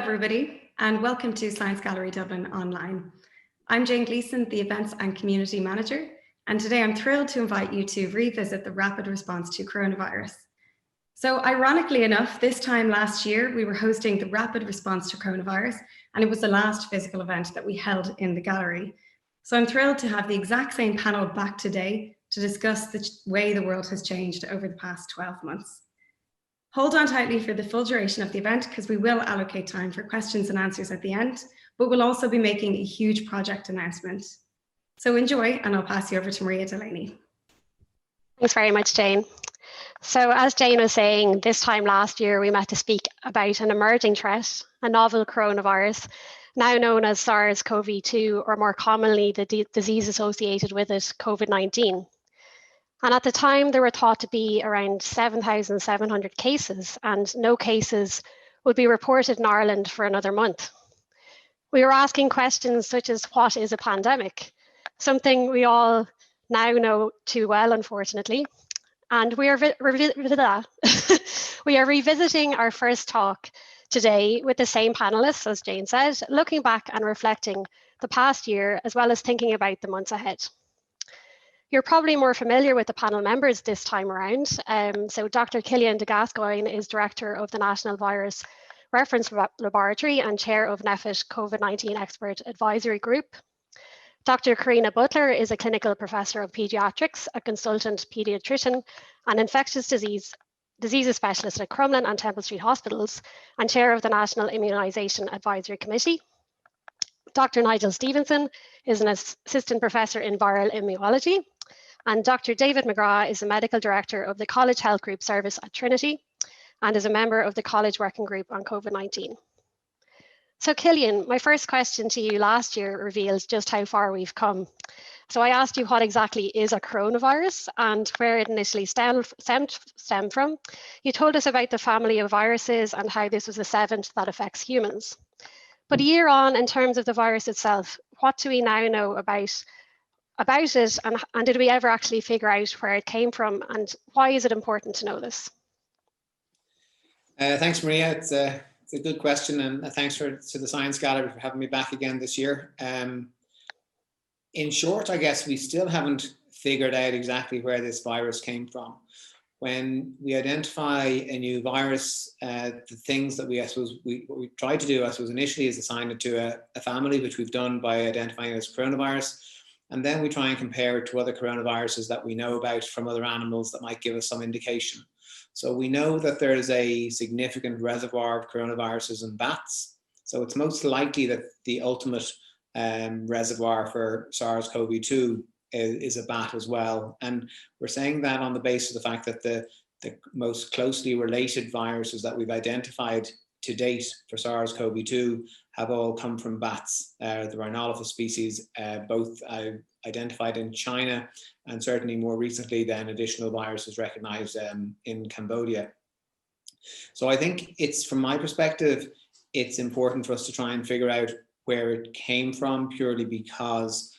everybody, and welcome to Science Gallery Dublin Online. I'm Jane Gleeson, the Events and Community Manager, and today I'm thrilled to invite you to revisit the rapid response to coronavirus. So ironically enough, this time last year, we were hosting the rapid response to coronavirus, and it was the last physical event that we held in the gallery. So I'm thrilled to have the exact same panel back today to discuss the way the world has changed over the past 12 months. Hold on tightly for the full duration of the event because we will allocate time for questions and answers at the end, but we'll also be making a huge project announcement. So enjoy, and I'll pass you over to Maria Delaney. Thanks very much, Jane. So as Jane was saying, this time last year, we met to speak about an emerging threat, a novel coronavirus, now known as SARS-CoV-2, or more commonly, the disease associated with it, COVID-19. And at the time, there were thought to be around 7,700 cases, and no cases would be reported in Ireland for another month. We were asking questions such as, what is a pandemic? Something we all now know too well, unfortunately. And we are revisiting our first talk today with the same panelists, as Jane said, looking back and reflecting the past year, as well as thinking about the months ahead. You're probably more familiar with the panel members this time around. So Dr. Cillian de Gascoigne is Director of the National Virus Reference Laboratory and Chair of NPHET COVID-19 Expert Advisory Group. Dr. Karina Butler is a Clinical Professor of Pediatrics, a Consultant Pediatrician and Infectious Diseases Specialist at Crumlin and Temple Street Hospitals and Chair of the National Immunisation Advisory Committee. Dr. Nigel Stevenson is an Assistant Professor in Viral Immunology. And Dr. David McGrath is the Medical Director of the College Health Group Service at Trinity and is a member of the College Working Group on COVID-19. So Cillian, my first question to you last year reveals just how far we've come. So I asked you what exactly is a coronavirus and where it initially stemmed from. You told us about the family of viruses and how this was the seventh that affects humans. But a year on, in terms of the virus itself, what do we now know about it, and did we ever actually figure out where it came from, and why is it important to know this? Thanks, Maria. It's a good question, and thanks to the Science Gallery for having me back again this year. In short, I guess we still haven't figured out exactly where this virus came from. When we identify a new virus, the things that what we try to do, I suppose, initially is assign it to a family, which we've done by identifying it as coronavirus. And then we try and compare it to other coronaviruses that we know about from other animals that might give us some indication. So we know that there is a significant reservoir of coronaviruses in bats. So it's most likely that the ultimate reservoir for SARS-CoV-2 is a bat as well. And we're saying that on the basis of the fact that the most closely related viruses that we've identified to date for SARS-CoV-2 have all come from bats. The Rhinolophus species, both identified in China and certainly more recently then additional viruses recognized in Cambodia. So I think it's, from my perspective, it's important for us to try and figure out where it came from, purely because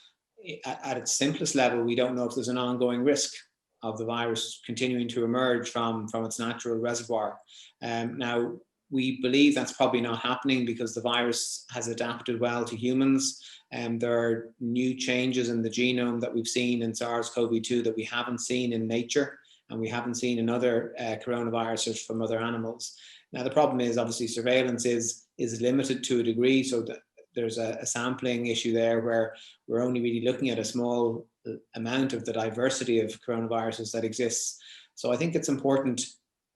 at its simplest level, we don't know if there's an ongoing risk of the virus continuing to emerge from its natural reservoir. Now, we believe that's probably not happening because the virus has adapted well to humans. There are new changes in the genome that we've seen in SARS-CoV-2 that we haven't seen in nature, and we haven't seen in other coronaviruses from other animals. Now, the problem is obviously surveillance is limited to a degree, so that there's a sampling issue there where we're only really looking at a small amount of the diversity of coronaviruses that exists. So I think it's important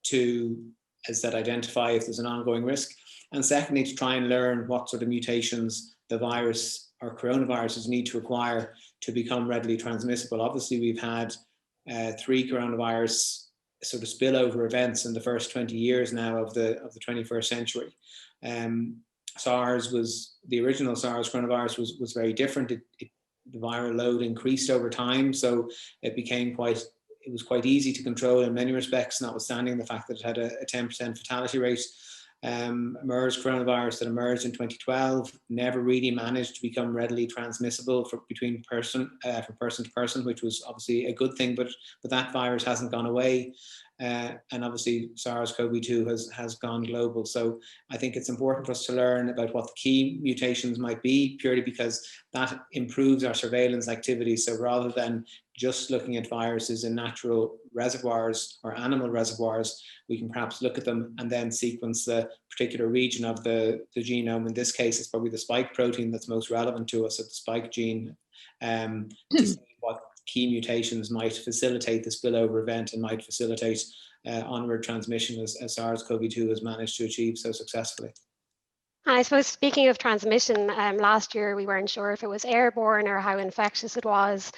to, as that, identify if there's an ongoing risk, and secondly, to try and learn what sort of mutations the virus or coronaviruses need to acquire to become readily transmissible. Obviously, we've had 3 coronavirus sort of spillover events in the first 20 years now of the 21st century. The original SARS coronavirus was very different. The viral load increased over time, so it was quite easy to control in many respects, notwithstanding the fact that it had a 10% fatality rate. MERS coronavirus that emerged in 2012 never really managed to become readily transmissible between from person to person, which was obviously a good thing, but that virus hasn't gone away. And obviously SARS-CoV-2 has gone global. So I think it's important for us to learn about what the key mutations might be, purely because that improves our surveillance activity. So rather than just looking at viruses in natural reservoirs or animal reservoirs, we can perhaps look at them and then sequence the particular region of the genome. In this case, it's probably the spike protein that's most relevant to us, at the spike gene, to see what key mutations might facilitate the spillover event and might facilitate onward transmission, as SARS-CoV-2 has managed to achieve so successfully. I suppose, speaking of transmission, last year we weren't sure if it was airborne or how infectious it was.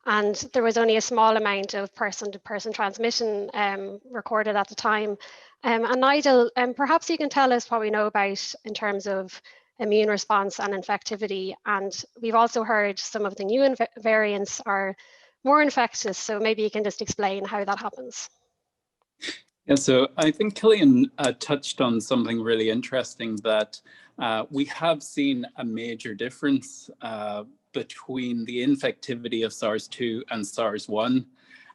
And there was only a small amount of person-to-person transmission recorded at the time. And Nigel, perhaps you can tell us what we know about in terms of immune response and infectivity. And we've also heard some of the new variants are more infectious. So maybe you can just explain how that happens. Yeah, so I think Cillian touched on something really interesting, that we have seen a major difference between the infectivity of SARS-2 and SARS-1.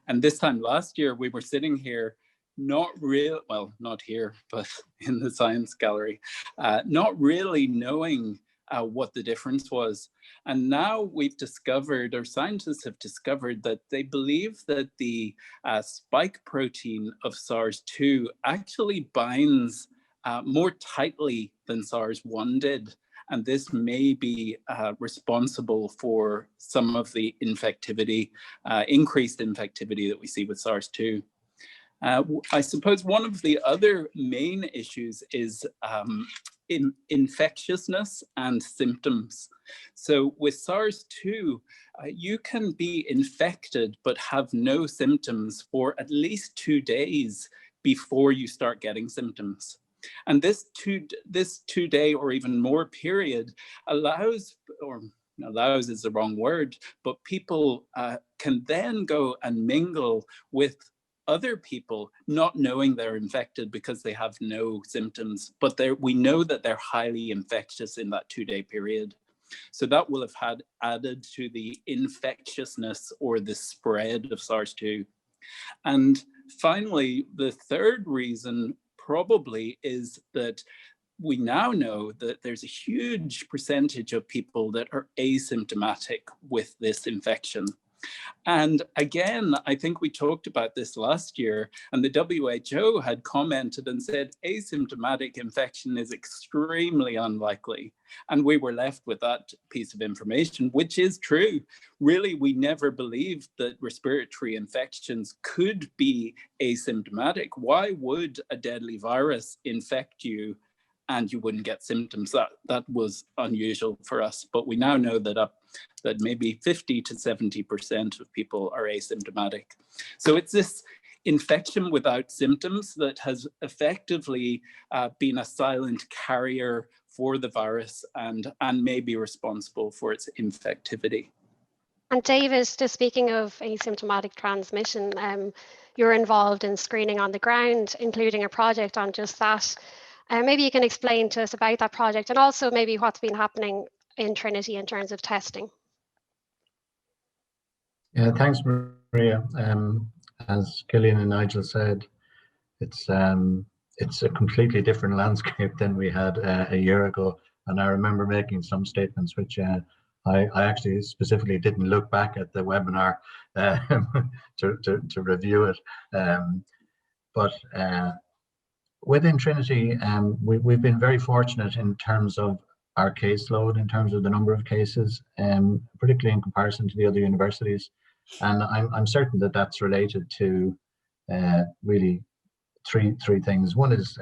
And this time last year, we were sitting here, not here, but in the science gallery, not really knowing what the difference was. And now we've discovered, or scientists have discovered, that they believe that the spike protein of SARS-2 actually binds more tightly than SARS-1 did. And this may be responsible for some of the infectivity, increased infectivity that we see with SARS-2. I suppose one of the other main issues is infectiousness and symptoms. So with SARS-2, you can be infected but have no symptoms for at least 2 days before you start getting symptoms. And this two-day or even more period allows is the wrong word, but people can then go and mingle with other people, not knowing they're infected because they have no symptoms, but we know that they're highly infectious in that 2-day period. So that will have had added to the infectiousness or the spread of SARS-2. And finally, the third reason probably is that we now know that there's a huge percentage of people that are asymptomatic with this infection. And again, I think we talked about this last year, and the WHO had commented and said asymptomatic infection is extremely unlikely. And we were left with that piece of information, which is true. Really, we never believed that respiratory infections could be asymptomatic. Why would a deadly virus infect you and you wouldn't get symptoms? That was unusual for us. But we now know that that maybe 50 to 70% of people are asymptomatic. So it's this infection without symptoms that has effectively been a silent carrier for the virus and may be responsible for its infectivity. And David, just speaking of asymptomatic transmission, you're involved in screening on the ground, including a project on just that. Maybe you can explain to us about that project and also maybe what's been happening in Trinity in terms of testing. Yeah, thanks, Maria. As Cillian and Nigel said, it's a completely different landscape than we had a year ago. And I remember making some statements which I actually specifically didn't look back at the webinar to review it. But within Trinity, we've been very fortunate in terms of our caseload, in terms of the number of cases, particularly in comparison to the other universities. And I'm certain that that's related to really three things. One is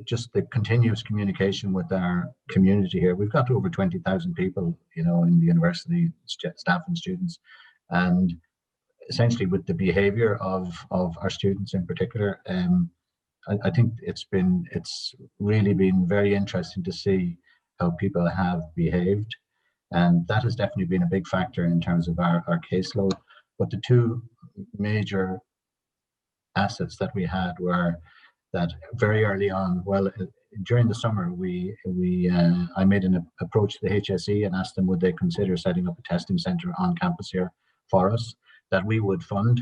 just the continuous communication with our community here. We've got over 20,000 people, in the university, staff and students, and essentially with the behavior of our students in particular. I think it's really been very interesting to see how people have behaved, and that has definitely been a big factor in terms of our caseload. But the two major assets that we had were that very early on, well, during the summer, I made an approach to the HSE and asked them would they consider setting up a testing centre on campus here for us that we would fund.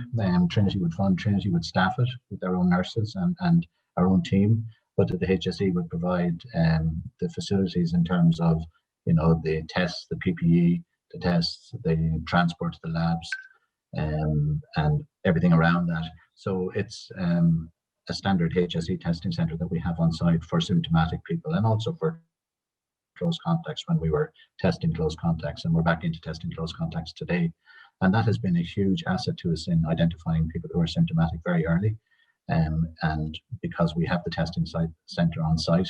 Trinity would fund. Trinity would staff it with their own nurses and our own team, but that the HSE would provide the facilities in terms of, you know, the tests, the PPE, the tests, the transport to the labs, and everything around that. So it's a standard HSE testing centre that we have on site for symptomatic people and also for close contacts when we were testing close contacts, and we're back into testing close contacts today. And that has been a huge asset to us in identifying people who are symptomatic very early. And because we have the testing centre on site,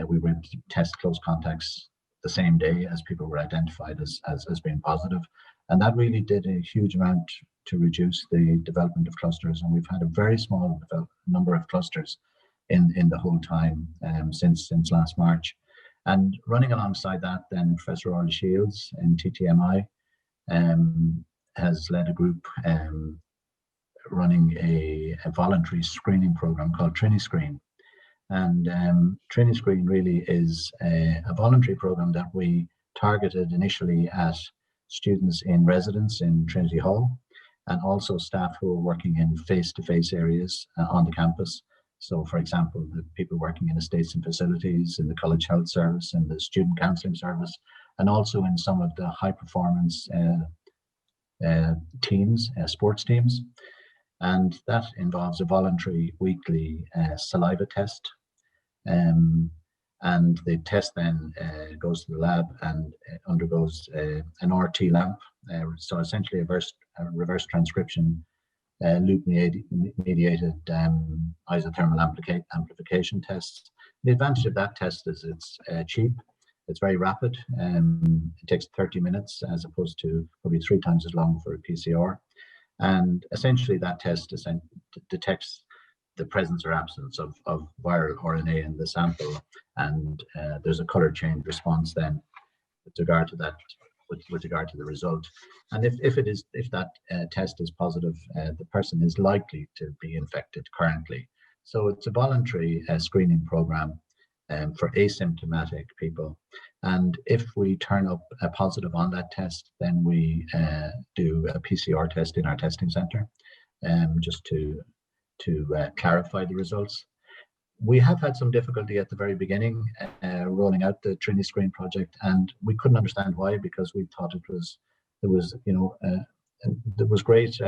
we were able to test close contacts the same day as people were identified as being positive. And that really did a huge amount to reduce the development of clusters. And we've had a very small number of clusters in the whole time since last March. And running alongside that, then Professor Orla Shields in TTMI has led a group running a voluntary screening program called TriniScreen. And TriniScreen really is a voluntary program that we targeted initially at students in residence in Trinity Hall, and also staff who are working in face-to-face areas on the campus. So, for example, the people working in estates and facilities, in the college health service, and the student counselling service, and also in some of the high-performance teams, sports teams. And that involves a voluntary weekly saliva test. And the test then goes to the lab and undergoes an RT lamp. So essentially a reverse transcription loop-mediated isothermal amplification tests. The advantage of that test is it's cheap, it's very rapid, it takes 30 minutes as opposed to probably 3 times as long for a PCR. And essentially that test detects the presence or absence of viral RNA in the sample, and there's a color change response then with regard to that, with regard to the result. And if that test is positive, the person is likely to be infected currently. So it's a voluntary screening program for asymptomatic people. And if we turn up a positive on that test, then we do a PCR test in our testing centre, just to clarify the results. We have had some difficulty at the very beginning rolling out the TriniScreen project, and we couldn't understand why, because we thought there was great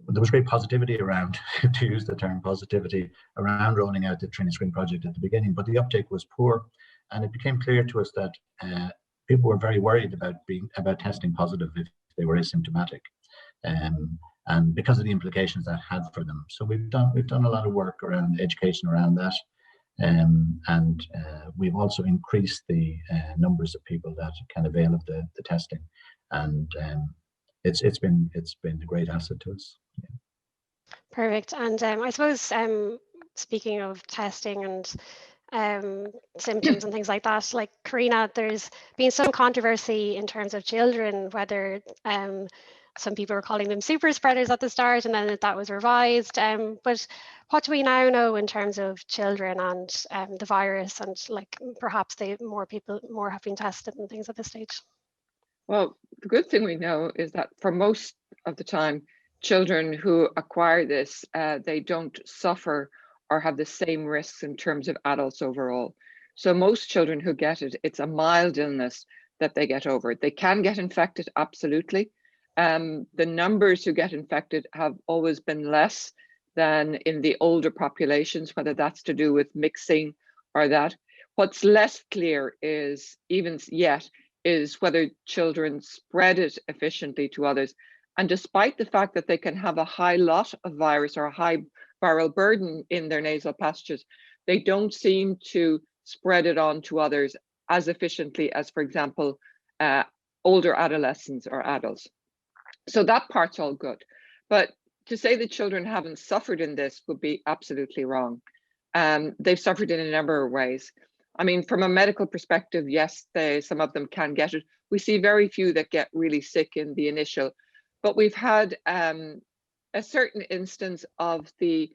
there was great positivity around, to use the term positivity, around rolling out the TriniScreen project at the beginning, but the uptake was poor, and it became clear to us that people were very worried about testing positive if they were asymptomatic. And because of the implications that had for them. So we've done a lot of work around education around that, and we've also increased the numbers of people that can avail of the testing, and it's been a great asset to us. Yeah. Perfect. And I suppose speaking of testing and symptoms and things like that, like Karina, there's been some controversy in terms of children, whether some people were calling them super spreaders at the start, and then that was revised. But what do we now know in terms of children and the virus, and like perhaps more people have been tested and things at this stage? Well, the good thing we know is that for most of the time, children who acquire this, they don't suffer or have the same risks in terms of adults overall. So most children who get it, it's a mild illness that they get over. They can get infected, absolutely. The numbers who get infected have always been less than in the older populations, whether that's to do with mixing or that. What's less clear is, even yet, is whether children spread it efficiently to others. And despite the fact that they can have a high lot of virus or a high viral burden in their nasal passages, they don't seem to spread it on to others as efficiently as, for example, older adolescents or adults. So that part's all good. But to say that children haven't suffered in this would be absolutely wrong. They've suffered in a number of ways. I mean, from a medical perspective, yes, some of them can get it. We see very few that get really sick in the initial, but we've had a certain instance of the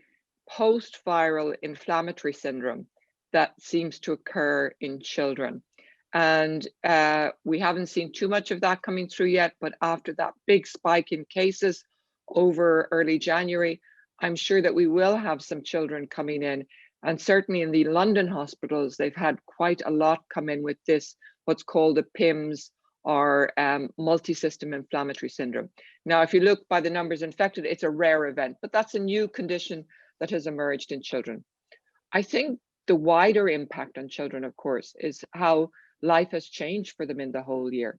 post-viral inflammatory syndrome that seems to occur in children. And we haven't seen too much of that coming through yet, but after that big spike in cases over early January, I'm sure that we will have some children coming in. And certainly in the London hospitals, they've had quite a lot come in with this, what's called a PIMS, or multi-system inflammatory syndrome. Now, if you look by the numbers infected, it's a rare event, but that's a new condition that has emerged in children. I think the wider impact on children, of course, is how life has changed for them in the whole year.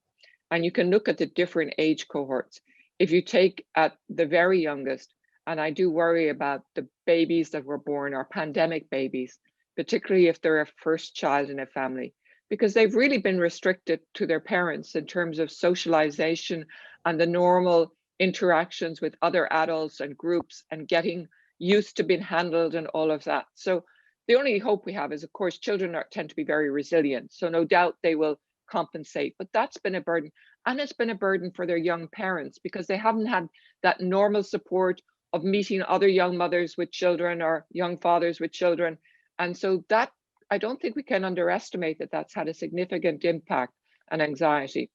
And you can look at the different age cohorts. If you take at the very youngest, and I do worry about the babies that were born, or pandemic babies, particularly if they're a first child in a family, because they've really been restricted to their parents in terms of socialization and the normal interactions with other adults and groups and getting used to being handled and all of that. So the only hope we have is, of course, children tend to be very resilient. So no doubt they will compensate, but that's been a burden. And it's been a burden for their young parents because they haven't had that normal support of meeting other young mothers with children or young fathers with children. And so that, I don't think we can underestimate that that's had a significant impact and anxiety.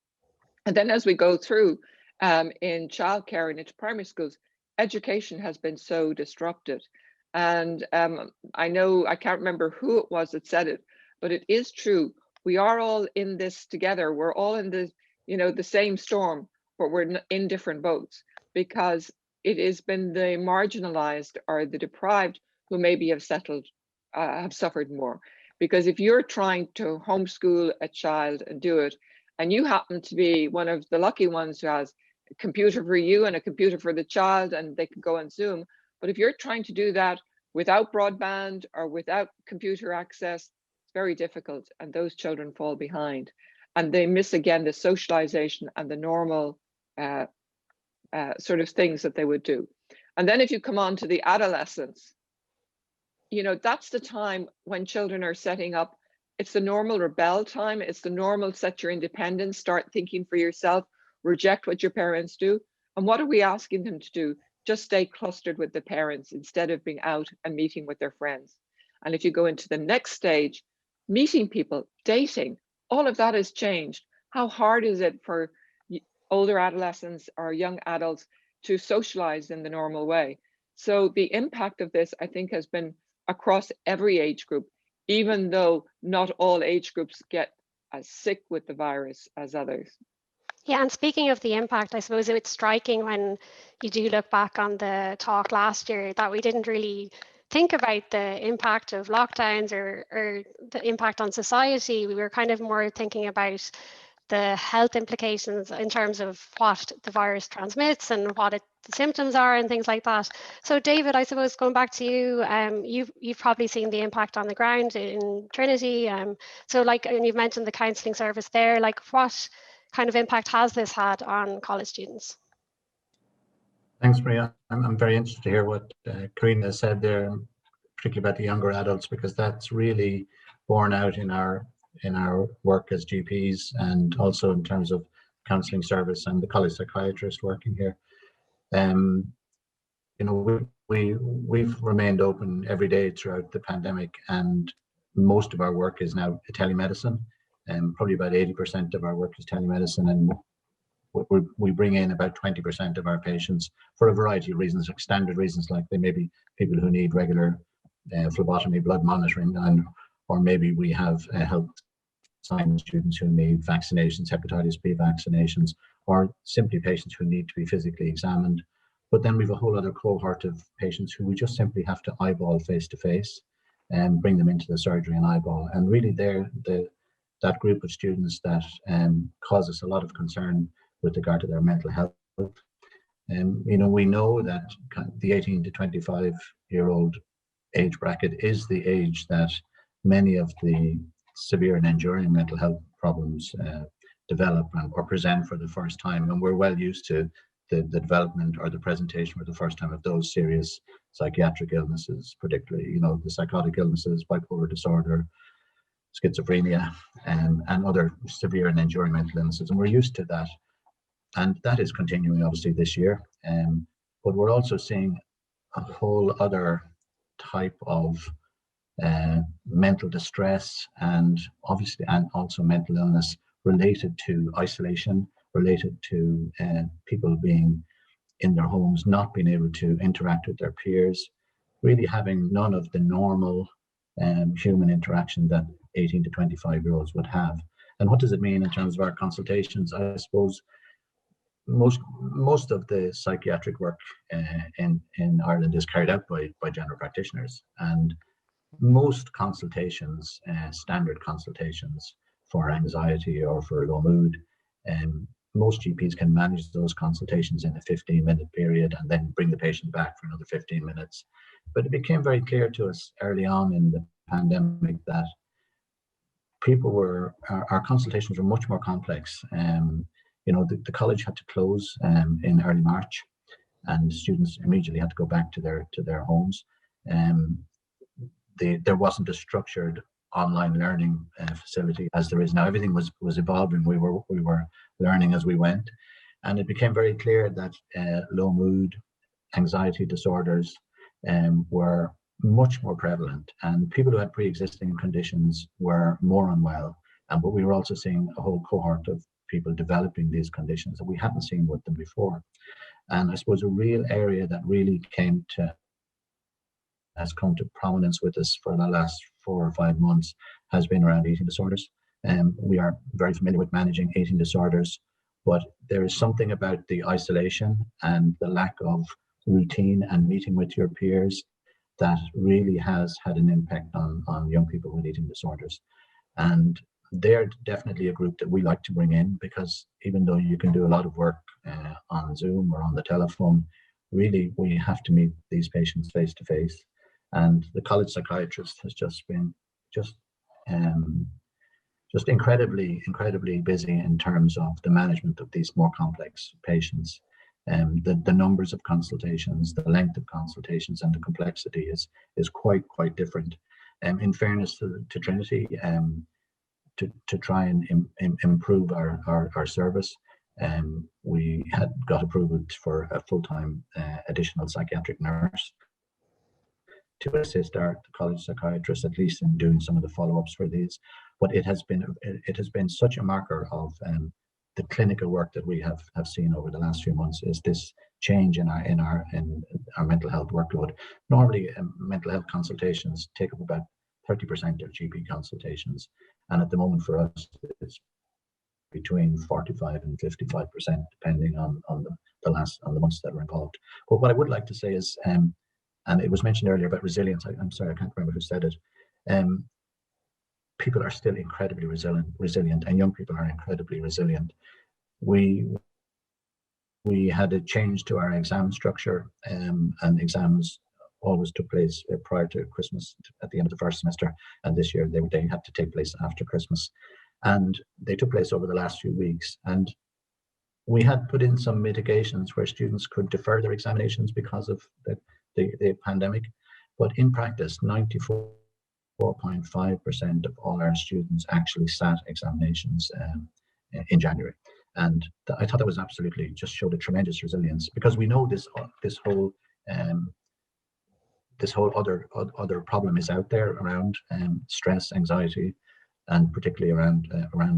And then as we go through in childcare and into primary schools, education has been so disrupted. And I know, I can't remember who it was that said it, but it is true. We are all in this together. We're all in the, the same storm, but we're in different boats, because it has been the marginalized or the deprived who maybe have suffered more. Because if you're trying to homeschool a child and do it, and you happen to be one of the lucky ones who has a computer for you and a computer for the child, and they can go on Zoom. But if you're trying to do that without broadband or without computer access, it's very difficult, and those children fall behind. And they miss, again, the socialization and the normal sort of things that they would do. And then if you come on to the adolescence, that's the time when children are setting up. It's the normal rebel time. It's the normal set your independence, start thinking for yourself, reject what your parents do. And what are we asking them to do? Just stay clustered with the parents instead of being out and meeting with their friends. And if you go into the next stage, meeting people, dating, all of that has changed. How hard is it for older adolescents or young adults to socialize in the normal way? So the impact of this, I think, has been across every age group, even though not all age groups get as sick with the virus as others. Yeah, and speaking of the impact, I suppose it's striking when you do look back on the talk last year that we didn't really think about the impact of lockdowns or the impact on society. We were kind of more thinking about the health implications in terms of what the virus transmits and what the symptoms are and things like that. So David, I suppose going back to you, you've probably seen the impact on the ground in Trinity. So like, and you've mentioned the counselling service there, like what kind of impact has this had on college students? Thanks, Maria. I'm very interested to hear what Karina said there, particularly about the younger adults, because that's really borne out in our work as GPs, and also in terms of counselling service and the college psychiatrist working here. We've remained open every day throughout the pandemic, and most of our work is now telemedicine, and probably about 80% of our work is telemedicine, and we bring in about 20% of our patients for a variety of reasons, like standard reasons, like they may be people who need regular phlebotomy, blood monitoring, or maybe we have health science students who need vaccinations, hepatitis B vaccinations, or simply patients who need to be physically examined. But then we have a whole other cohort of patients who we just simply have to eyeball face to face and bring them into the surgery and eyeball. And really that group of students that cause us a lot of concern with regard to their mental health. We know that the 18 to 25-year-old age bracket is the age that many of the severe and enduring mental health problems develop or present for the first time. And we're well used to the development or the presentation for the first time of those serious psychiatric illnesses, particularly, the psychotic illnesses, bipolar disorder, schizophrenia, and other severe and enduring mental illnesses. And we're used to that. And that is continuing, obviously, this year. But we're also seeing a whole other type of mental distress and also mental illness related to isolation, related to people being in their homes, not being able to interact with their peers, really having none of the normal human interaction that 18 to 25-year-olds would have. And what does it mean in terms of our consultations? I suppose most of the psychiatric work in Ireland is carried out by general practitioners, and most consultations, standard consultations for anxiety or for low mood, most GPs can manage those consultations in a 15-minute period and then bring the patient back for another 15 minutes. But it became very clear to us early on in the pandemic that our consultations were much more complex. The college had to close in early March, and students immediately had to go back to their homes. There wasn't a structured online learning facility as there is now. Everything was evolving. We were learning as we went, and it became very clear that low mood, anxiety disorders were much more prevalent, and people who had pre-existing conditions were more unwell. But we were also seeing a whole cohort of people developing these conditions that we hadn't seen with them before. And I suppose a real area that really has come to prominence with us for the last 4 or 5 months has been around eating disorders. We are very familiar with managing eating disorders, but there is something about the isolation and the lack of routine and meeting with your peers that really has had an impact on young people with eating disorders. And they're definitely a group that we like to bring in, because even though you can do a lot of work on Zoom or on the telephone, really we have to meet these patients face to face. And the college psychiatrist has just been incredibly busy in terms of the management of these more complex patients. The numbers of consultations, the length of consultations, and the complexity is quite different. In fairness to Trinity, to try and improve our service, we had got approval for a full-time additional psychiatric nurse to assist the college psychiatrist, at least in doing some of the follow-ups for these. But it has been such a marker of the clinical work that we have seen over the last few months, is this change in our mental health workload. Normally, mental health consultations take up about 30% of GP consultations, and at the moment for us it's between 45 and 55%, depending on the months that are involved. But what I would like to say is, and it was mentioned earlier about resilience. I'm sorry, I can't remember who said it. People are still incredibly resilient, and young people are incredibly resilient. We had a change to our exam structure, and exams always took place prior to Christmas at the end of the first semester, and this year they had to take place after Christmas, and they took place over the last few weeks. And we had put in some mitigations where students could defer their examinations because of the pandemic, but in practice 94.5% of all our students actually sat examinations in January. And I thought that was absolutely, just showed a tremendous resilience, because we know this whole other problem is out there around stress, anxiety, and particularly around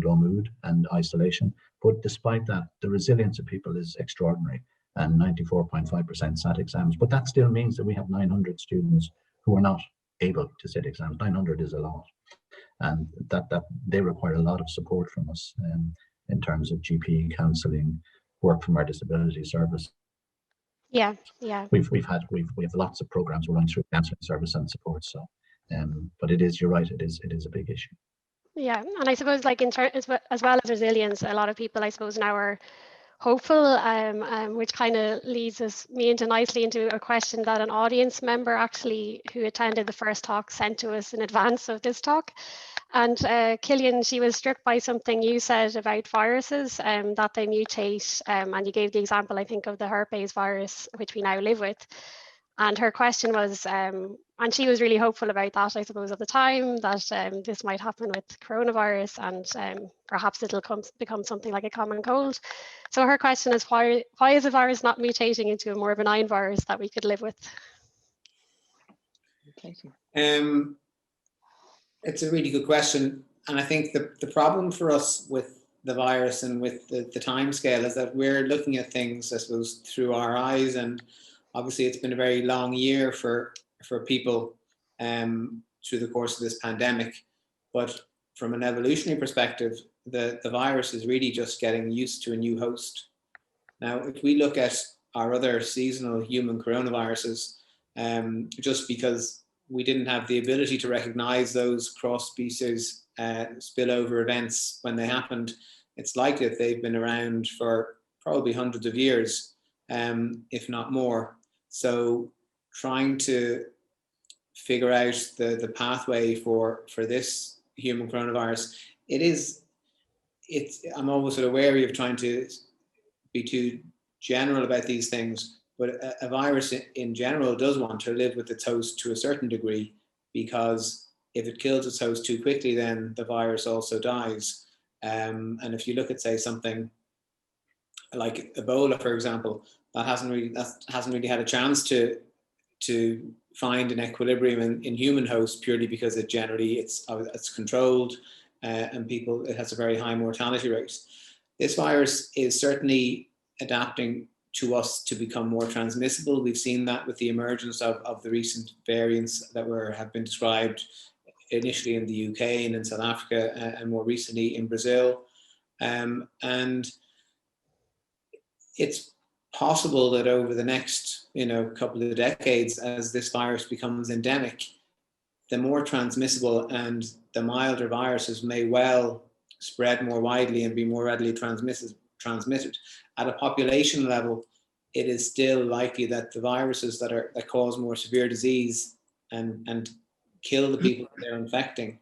low mood and isolation. But despite that, the resilience of people is extraordinary, and 94.5% sat exams. But that still means that we have 900 students who are not able to sit exams. 900 is a lot, and that they require a lot of support from us in terms of GP counselling, work from our disability service. Yeah. We have lots of programs we're running through counselling service and support. So, but you're right, it is a big issue. Yeah, and I suppose, like, as well as resilience, a lot of people, I suppose, now are hopeful, which kind of leads me nicely into a question that an audience member actually who attended the first talk sent to us in advance of this talk. And Killian, she was struck by something you said about viruses, that they mutate, and you gave the example, I think, of the herpes virus, which we now live with. And her question was, and she was really hopeful about that, I suppose, at the time, that this might happen with coronavirus, and perhaps it'll become something like a common cold. So her question is, why is a virus not mutating into a more benign virus that we could live with? It's a really good question. And I think the problem for us with the virus and with the time scale is that we're looking at things, I suppose, through our eyes. And obviously it's been a very long year for people through the course of this pandemic. But from an evolutionary perspective, the virus is really just getting used to a new host. Now, if we look at our other seasonal human coronaviruses, just because we didn't have the ability to recognize those cross-species spillover events when they happened, it's likely that they've been around for probably hundreds of years, if not more. So trying to figure out the pathway for this human coronavirus, I'm always sort of wary of trying to be too general about these things, but a virus in general does want to live with its host to a certain degree, because if it kills its host too quickly, then the virus also dies. And if you look at, say, something like Ebola, for example, that hasn't really had a chance to find an equilibrium in human hosts, purely because it's controlled and it has a very high mortality rate. This virus is certainly adapting to us to become more transmissible. We've seen that with the emergence of the recent variants that have been described initially in the UK and in South Africa and more recently in Brazil. And it's possible that over the next couple of decades, as this virus becomes endemic, the more transmissible and the milder viruses may well spread more widely and be more readily transmitted. At a population level, it is still likely that the viruses that cause more severe disease and kill the people that they're infecting,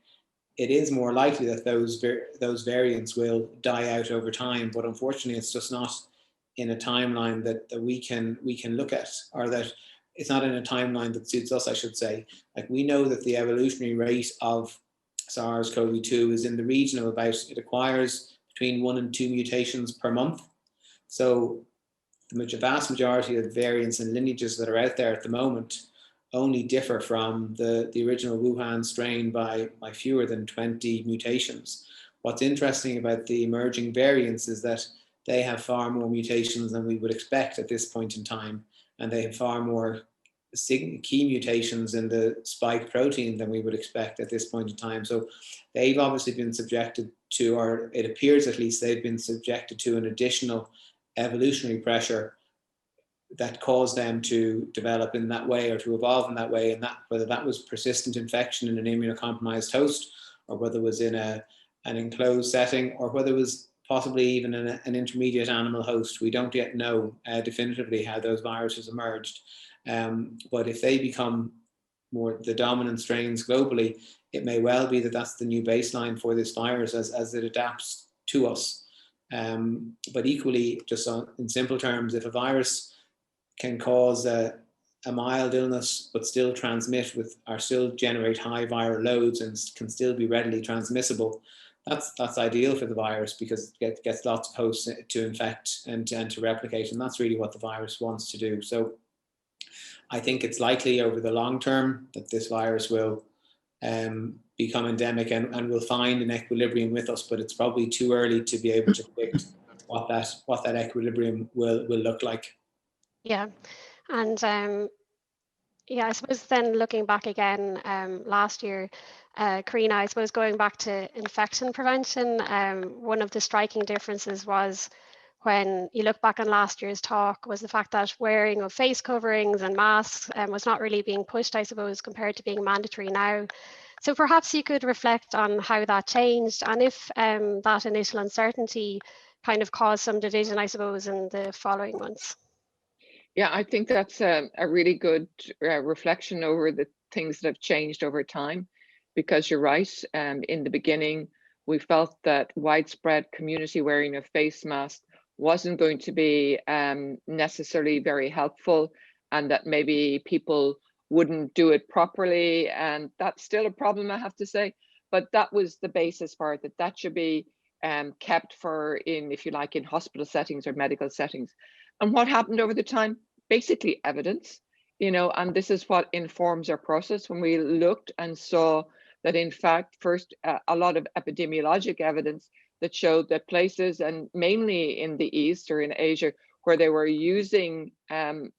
it is more likely that those variants will die out over time. But unfortunately, it's just not in a timeline that we can look at, or that it's not in a timeline that suits us, I should say. Like, we know that the evolutionary rate of SARS-CoV-2 is in the region of it acquires between 1 and 2 mutations per month. So the vast majority of variants and lineages that are out there at the moment only differ from the original Wuhan strain by fewer than 20 mutations. What's interesting about the emerging variants is that they have far more mutations than we would expect at this point in time, and they have far more key mutations in the spike protein than we would expect at this point in time. So they've obviously been subjected to, or it appears at least they've been subjected to, an additional evolutionary pressure that caused them to develop in that way or to evolve in that way, and that whether that was persistent infection in an immunocompromised host, or whether it was in an enclosed setting, or whether it was possibly even in an intermediate animal host. We don't yet know definitively how those viruses emerged. But if they become more the dominant strains globally, it may well be that that's the new baseline for this virus as it adapts to us. But equally, just in simple terms, if a virus can cause a mild illness but still still generate high viral loads and can still be readily transmissible, that's ideal for the virus, because it gets lots of hosts to infect and to replicate, and that's really what the virus wants to do. So I think it's likely over the long term that this virus will become endemic and will find an equilibrium with us, but it's probably too early to be able to predict what that equilibrium will look like. Yeah, and yeah, I suppose then looking back again, last year, Karina, I suppose going back to infection prevention, one of the striking differences was, when you look back on last year's talk, was the fact that wearing of face coverings and masks was not really being pushed, I suppose, compared to being mandatory now. So perhaps you could reflect on how that changed, and if that initial uncertainty kind of caused some division, I suppose, in the following months. Yeah, I think that's a really good reflection over the things that have changed over time, because you're right. In the beginning, we felt that widespread community wearing of face masks wasn't going to be necessarily very helpful, and that maybe people wouldn't do it properly. And that's still a problem, I have to say. But that was the basis for it, that should be kept for if you like, in hospital settings or medical settings. And what happened over the time? Basically evidence. you know, and this is what informs our process. When we looked and saw that, in fact, first, a lot of epidemiologic evidence that showed that places, and mainly in the East or in Asia, where they were using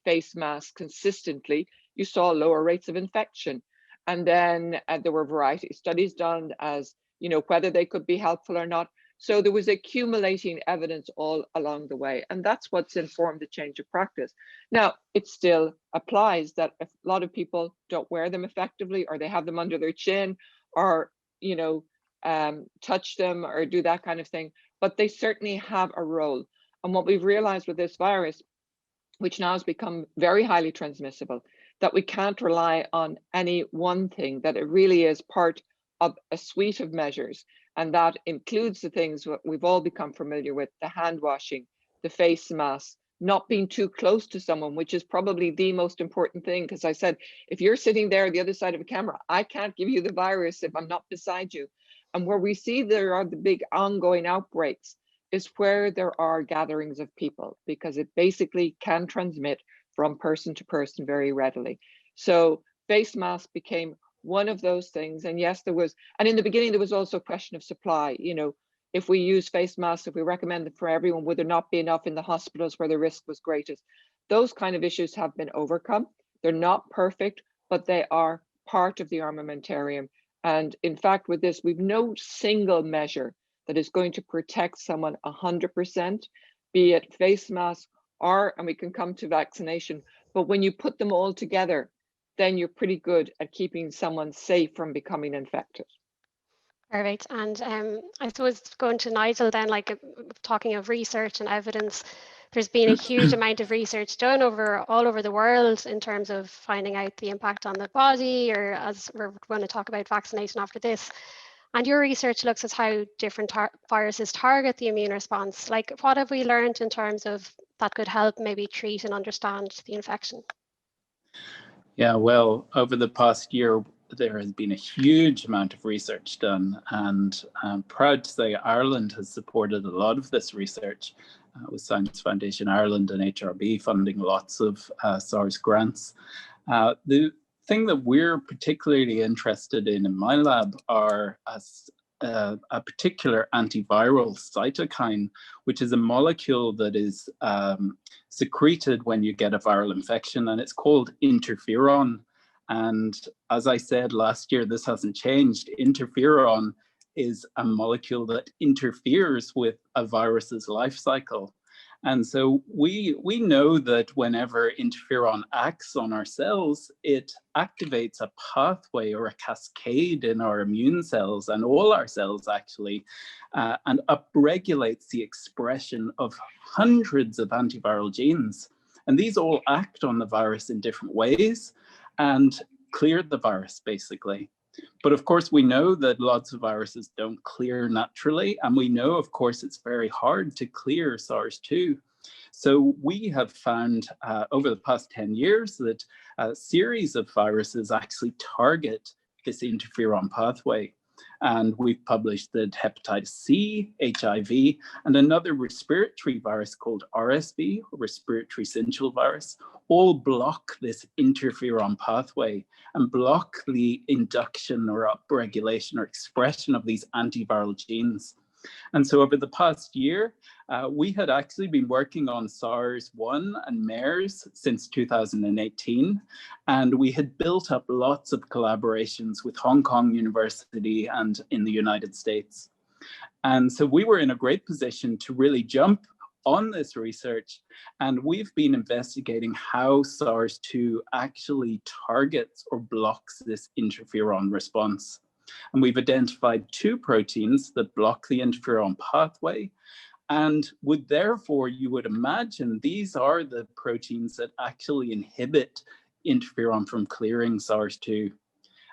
face masks consistently, you saw lower rates of infection. And then there were a variety of studies done as, you know, whether they could be helpful or not. So there was accumulating evidence all along the way, and that's what's informed the change of practice. Now, it still applies that if a lot of people don't wear them effectively, or they have them under their chin, or, you know, touch them or do that kind of thing, but they certainly have a role. And what we've realized with this virus, which now has become very highly transmissible, that we can't rely on any one thing, that it really is part of a suite of measures. And that includes the things that we've all become familiar with, the hand washing, the face mask, not being too close to someone, which is probably the most important thing. Because I said, if you're sitting there on the other side of a camera, I can't give you the virus if I'm not beside you. And where we see there are the big ongoing outbreaks is where there are gatherings of people, because it basically can transmit from person to person very readily. So face mask became one of those things. And yes, there was, and in the beginning, there was also a question of supply. You know, if we use face masks, if we recommend them for everyone, would there not be enough in the hospitals where the risk was greatest? Those kind of issues have been overcome. They're not perfect, but they are part of the armamentarium. And in fact, with this, we've no single measure that is going to protect someone 100%, be it face mask or, and we can come to vaccination, but when you put them all together, then you're pretty good at keeping someone safe from becoming infected. Perfect. And I suppose going to Nigel then, like talking of research and evidence, there's been a huge amount of research done all over the world in terms of finding out the impact on the body, or as we're going to talk about vaccination after this. And your research looks at how different viruses target the immune response. Like, what have we learned in terms of that could help maybe treat and understand the infection? Yeah, well, over the past year, there has been a huge amount of research done, and I'm proud to say Ireland has supported a lot of this research with Science Foundation Ireland and HRB funding lots of SARS grants. The thing that we're particularly interested in my lab are a particular antiviral cytokine, which is a molecule that is secreted when you get a viral infection, and it's called interferon. And as I said last year, this hasn't changed. Interferon is a molecule that interferes with a virus's life cycle. And so we know that whenever interferon acts on our cells, it activates a pathway or a cascade in our immune cells and all our cells actually, and upregulates the expression of hundreds of antiviral genes. And these all act on the virus in different ways and clear the virus basically. But of course, we know that lots of viruses don't clear naturally. And we know, of course, it's very hard to clear SARS-2. So we have found over the past 10 years that a series of viruses actually target this interferon pathway. And we've published that hepatitis C, HIV, and another respiratory virus called RSV, respiratory syncytial virus, all block this interferon pathway and block the induction or upregulation or expression of these antiviral genes. And so over the past year, we had actually been working on SARS-1 and MERS since 2018, and we had built up lots of collaborations with Hong Kong University and in the United States. And so we were in a great position to really jump on this research, and we've been investigating how SARS-2 actually targets or blocks this interferon response. And we've identified two proteins that block the interferon pathway, and would therefore, you would imagine, these are the proteins that actually inhibit interferon from clearing SARS-2.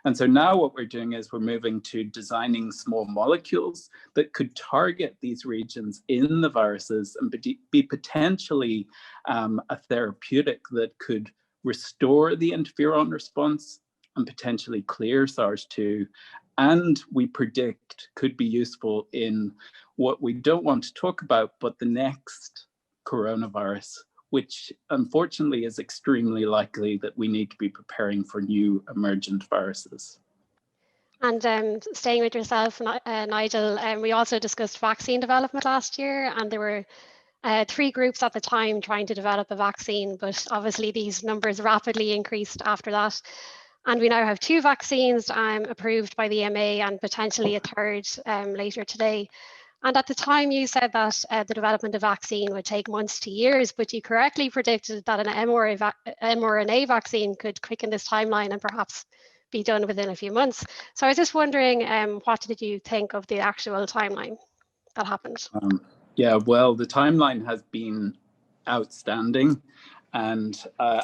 And so now what we're doing is we're moving to designing small molecules that could target these regions in the viruses and be potentially a therapeutic that could restore the interferon response and potentially clear SARS-2. And we predict could be useful in what we don't want to talk about, but the next coronavirus, which unfortunately is extremely likely that we need to be preparing for new emergent viruses. And staying with yourself, Nigel, we also discussed vaccine development last year, and there were 3 groups at the time trying to develop a vaccine, but obviously these numbers rapidly increased after that. And we now have 2 vaccines approved by the EMA and potentially a third later today. And at the time you said that the development of vaccine would take months to years, but you correctly predicted that an mRNA vaccine could quicken this timeline and perhaps be done within a few months. So I was just wondering, what did you think of the actual timeline that happened? Yeah, well, the timeline has been outstanding. And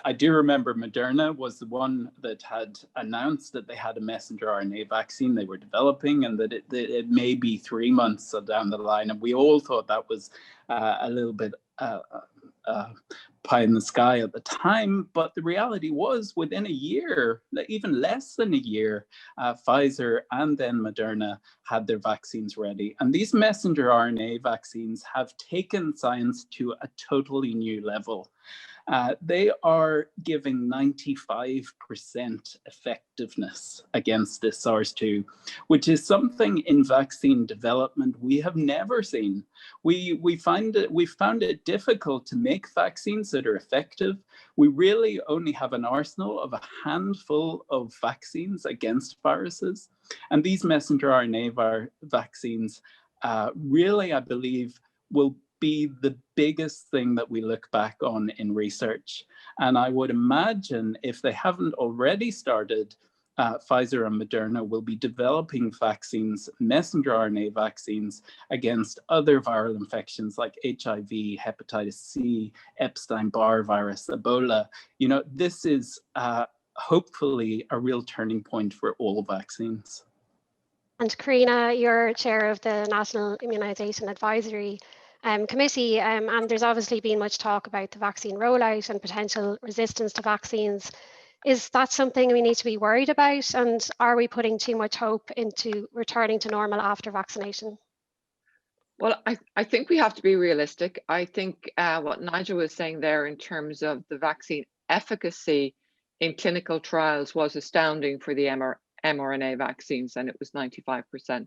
I do remember Moderna was the one that had announced that they had a messenger RNA vaccine they were developing, and that it may be 3 months down the line. And we all thought that was a little bit pie in the sky at the time, but the reality was within a year, even less than a year, Pfizer and then Moderna had their vaccines ready. And these messenger RNA vaccines have taken science to a totally new level. They are giving 95% effectiveness against this SARS-2, which is something in vaccine development we have never seen. We found it difficult to make vaccines that are effective. We really only have an arsenal of a handful of vaccines against viruses. And these messenger RNA vaccines really, I believe, will be the biggest thing that we look back on in research. And I would imagine if they haven't already started, Pfizer and Moderna will be developing vaccines, messenger RNA vaccines, against other viral infections like HIV, hepatitis C, Epstein-Barr virus, Ebola. You know, this is hopefully a real turning point for all vaccines. And Karina, you're chair of the National Immunisation Advisory Committee, and there's obviously been much talk about the vaccine rollout and potential resistance to vaccines. Is that something we need to be worried about? And are we putting too much hope into returning to normal after vaccination? Well, I think we have to be realistic. I think what Nigel was saying there in terms of the vaccine efficacy in clinical trials was astounding for the mRNA vaccines, and it was 95%.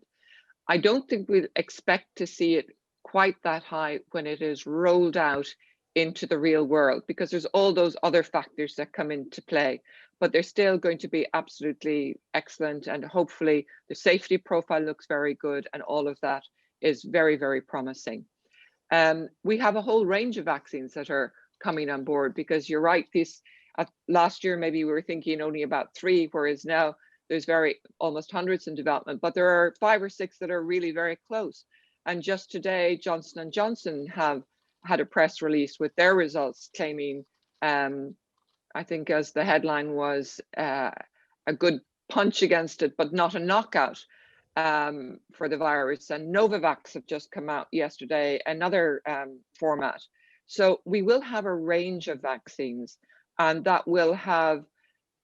I don't think we'll expect to see it quite that high when it is rolled out into the real world, because there's all those other factors that come into play, but they're still going to be absolutely excellent, and hopefully the safety profile looks very good, and all of that is very, very promising. We have a whole range of vaccines that are coming on board, because you're right, last year maybe we were thinking only about 3, whereas now there's almost hundreds in development, but there are 5 or 6 that are really very close. And just today, Johnson & Johnson have had a press release with their results claiming, I think as the headline was, a good punch against it, but not a knockout for the virus. And Novavax have just come out yesterday, another format. So we will have a range of vaccines, and that will have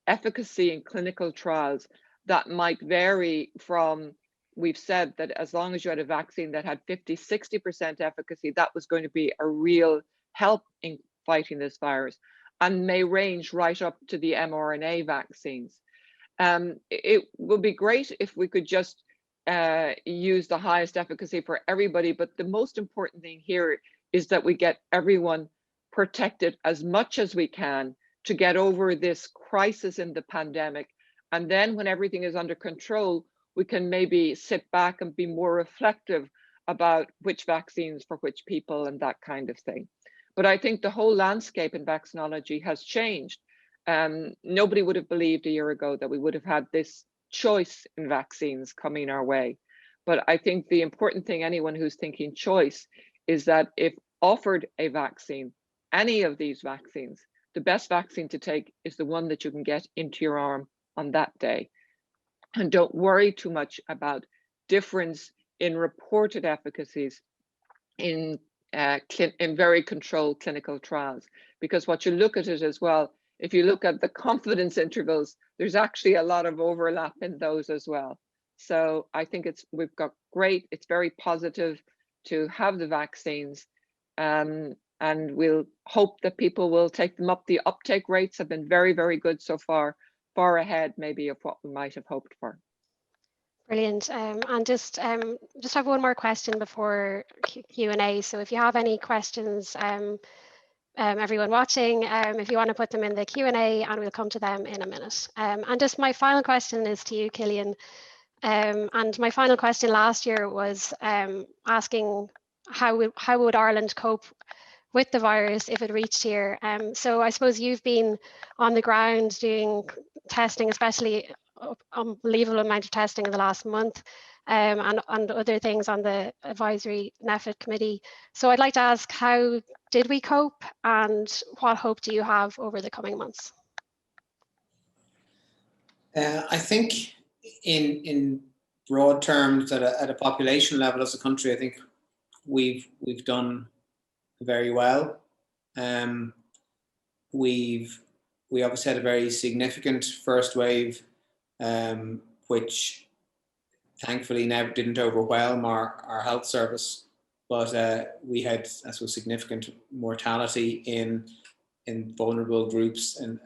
efficacy in clinical trials that might vary from, we've said that as long as you had a vaccine that had 50-60% efficacy, that was going to be a real help in fighting this virus, and may range right up to the mRNA vaccines. It would be great if we could just use the highest efficacy for everybody, but the most important thing here is that we get everyone protected as much as we can to get over this crisis in the pandemic. And then when everything is under control, we can maybe sit back and be more reflective about which vaccines for which people and that kind of thing. But I think the whole landscape in vaccinology has changed. Nobody would have believed a year ago that we would have had this choice in vaccines coming our way. But I think the important thing, anyone who's thinking choice, is that if offered a vaccine, any of these vaccines, the best vaccine to take is the one that you can get into your arm on that day. And don't worry too much about difference in reported efficacies in very controlled clinical trials, because what you look at it as well, if you look at the confidence intervals, there's actually a lot of overlap in those as well. So I think it's very positive to have the vaccines. and we'll hope that people will take them up. The uptake rates have been very, very good so far, far ahead maybe of what we might have hoped for. Brilliant. And just have one more question before Q&A. So if you have any questions, everyone watching, if you want to put them in the Q&A, and we'll come to them in a minute. And just my final question is to you, Cillian. And my final question last year was asking how would Ireland cope with the virus if it reached here. So I suppose you've been on the ground doing testing, especially unbelievable amount of testing in the last month, and other things on the advisory NEFIT committee. So I'd like to ask, how did we cope, and what hope do you have over the coming months? I think in broad terms, at a population level as a country, I think we've done very well. We obviously had a very significant first wave, which thankfully never didn't overwhelm our health service, but we had, I suppose, significant mortality in vulnerable groups, and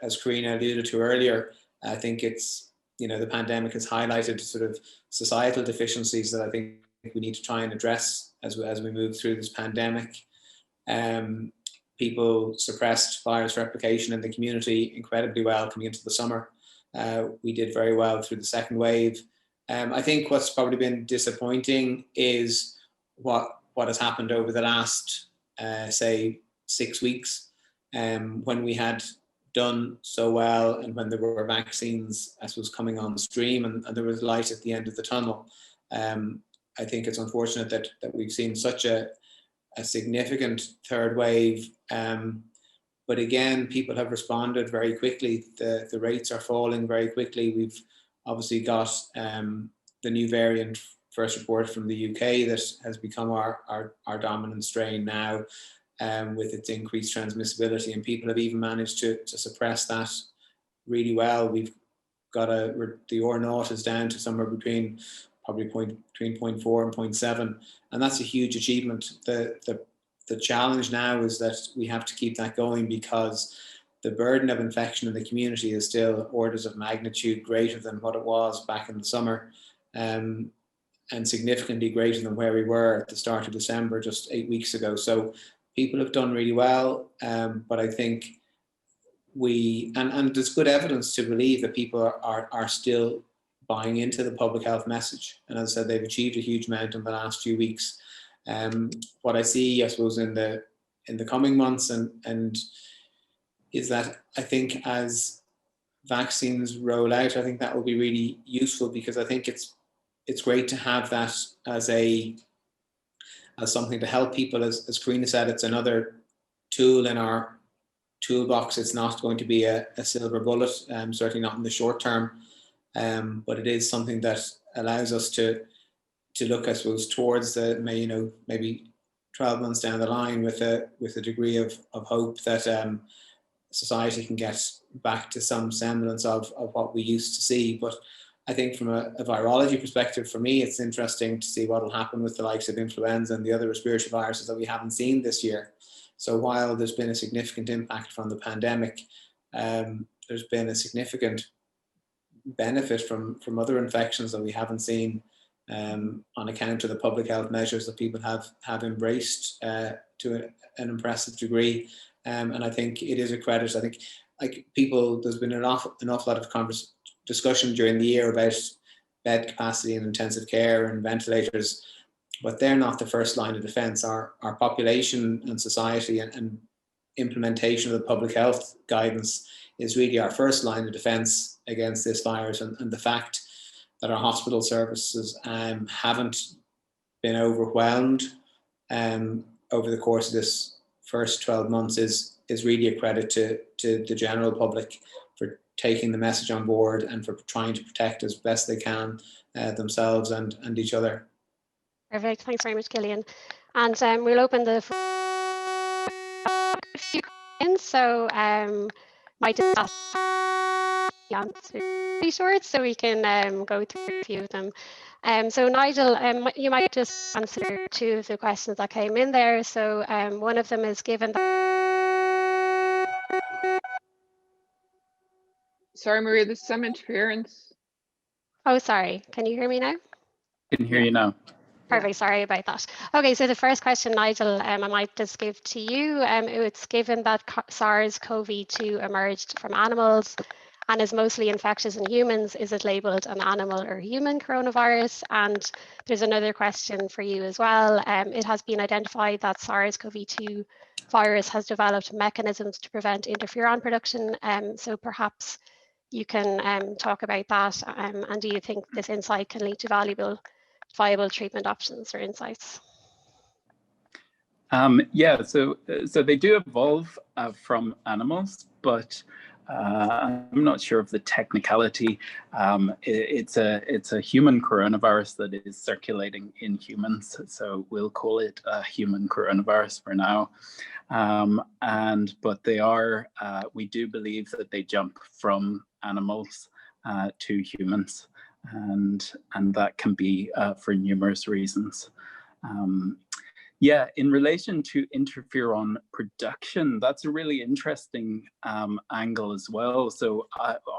as Karina alluded to earlier, I think it's, the pandemic has highlighted sort of societal deficiencies that I think we need to try and address as we move through this pandemic. People suppressed virus replication in the community incredibly well coming into the summer. We did very well through the second wave. I think what's probably been disappointing is what has happened over the last, say, 6 weeks, when we had done so well and when there were vaccines, I suppose, coming on stream, and there was light at the end of the tunnel. I think it's unfortunate that we've seen such a significant third wave. But again, people have responded very quickly. The rates are falling very quickly. We've obviously got the new variant first report from the UK that has become our dominant strain now, with its increased transmissibility, and people have even managed to suppress that really well. We've got the R0 is down to somewhere between probably between 0.4 and 0.7, and that's a huge achievement. The challenge now is that we have to keep that going, because the burden of infection in the community is still orders of magnitude greater than what it was back in the summer, and significantly greater than where we were at the start of December, just 8 weeks ago. So people have done really well, but I think and there's good evidence to believe that people are still buying into the public health message. And as I said, they've achieved a huge amount in the last few weeks. What I see, I suppose, in the coming months and is that I think as vaccines roll out, I think that will be really useful, because I think it's great to have that as something to help people. As Karina said, it's another tool in our toolbox. It's not going to be a silver bullet, certainly not in the short term, but it is something that allows us to look, I suppose, towards maybe 12 months down the line with a degree of hope that society can get back to some semblance of what we used to see. But I think from a virology perspective, for me, it's interesting to see what will happen with the likes of influenza and the other respiratory viruses that we haven't seen this year. So while there's been a significant impact from the pandemic, there's been a significant benefit from other infections that we haven't seen, on account of the public health measures that people have embraced to an impressive degree. And I think it is a credit. I think there's been an awful lot of discussion during the year about bed capacity in intensive care and ventilators, but they're not the first line of defense. Our population and society and implementation of the public health guidance is really our first line of defense against this virus. And the fact that our hospital services haven't been overwhelmed over the course of this first 12 months is really a credit to the general public for taking the message on board and for trying to protect as best they can themselves and each other. Perfect. Thanks very much, Cillian. And we'll open the few questions. So might answer. pretty short, so we can go through a few of them. So Nigel, you might just answer two of the questions that came in there. So one of them is given that... Sorry, Maria, there's some interference. Oh, sorry. Can you hear me now? I can hear you now. Perfect. Sorry about that. Okay, so the first question, Nigel, I might just give to you. It's given that SARS-CoV-2 emerged from animals and is mostly infectious in humans. Is it labeled an animal or human coronavirus? And there's another question for you as well. It has been identified that SARS-CoV-2 virus has developed mechanisms to prevent interferon production. So perhaps you can talk about that. And do you think this insight can lead to viable treatment options or insights? Yeah, so they do evolve from animals, but I'm not sure of the technicality. It's a human coronavirus that is circulating in humans, so we'll call it a human coronavirus for now. But they are, we do believe that they jump from animals to humans, and that can be for numerous reasons. Yeah, in relation to interferon production, that's a really interesting angle as well. So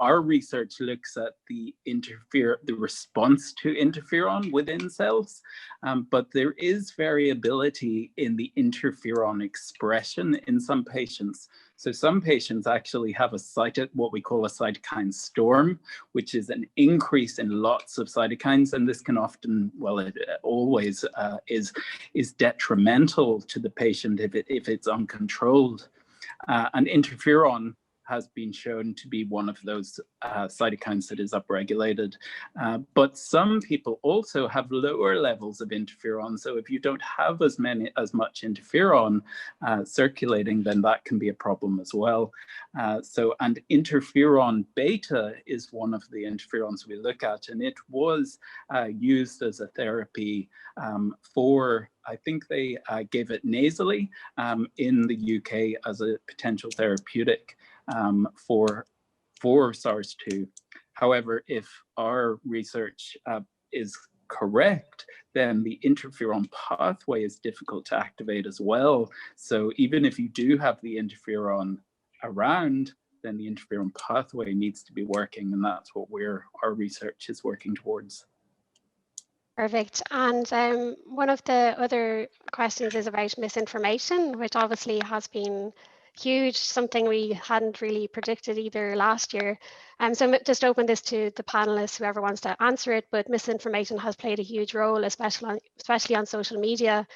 our research looks at the response to interferon within cells, but there is variability in the interferon expression in some patients. So some patients actually have what we call a cytokine storm, which is an increase in lots of cytokines, and this can often, well, it always is detrimental to the patient if it's uncontrolled. And interferon has been shown to be one of those cytokines that is upregulated. But some people also have lower levels of interferon. So if you don't have as much interferon circulating, then that can be a problem as well. And Interferon Beta is one of the interferons we look at, and it was used as a therapy for, I think they gave it nasally in the UK as a potential therapeutic for SARS-2. However, if our research is correct, then the interferon pathway is difficult to activate as well. So even if you do have the interferon around, then the interferon pathway needs to be working, and that's what our research is working towards. Perfect. And one of the other questions is about misinformation, which obviously has been huge, something we hadn't really predicted either last year. So just open this to the panelists, whoever wants to answer it, but misinformation has played a huge role, especially on social media.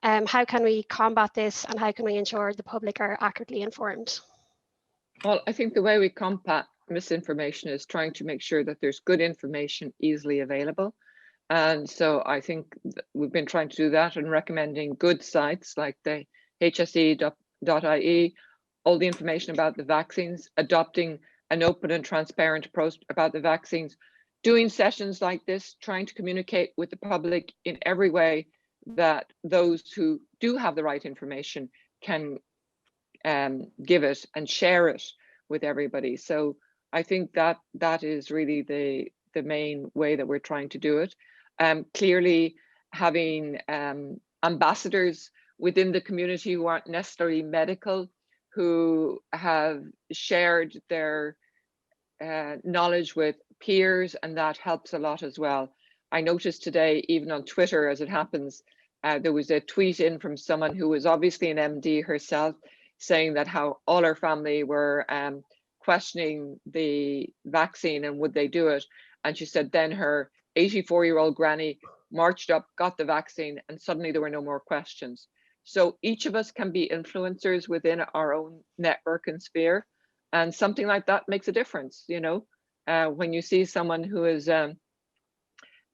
How can we combat this, and how can we ensure the public are accurately informed? Well, I think the way we combat misinformation is trying to make sure that there's good information easily available. And so I think we've been trying to do that and recommending good sites like the hse.ie, all the information about the vaccines, adopting an open and transparent approach about the vaccines, doing sessions like this, trying to communicate with the public in every way that those who do have the right information can give it and share it with everybody. So I think that is really the main way that we're trying to do it. Clearly having ambassadors within the community who aren't necessarily medical, who have shared their knowledge with peers, and that helps a lot as well. I noticed today, even on Twitter, as it happens, there was a tweet in from someone who was obviously an MD herself, saying that how all her family were questioning the vaccine and would they do it. And she said then her 84-year-old granny marched up, got the vaccine, and suddenly there were no more questions. So each of us can be influencers within our own network and sphere. And something like that makes a difference, you know. When you see someone who is a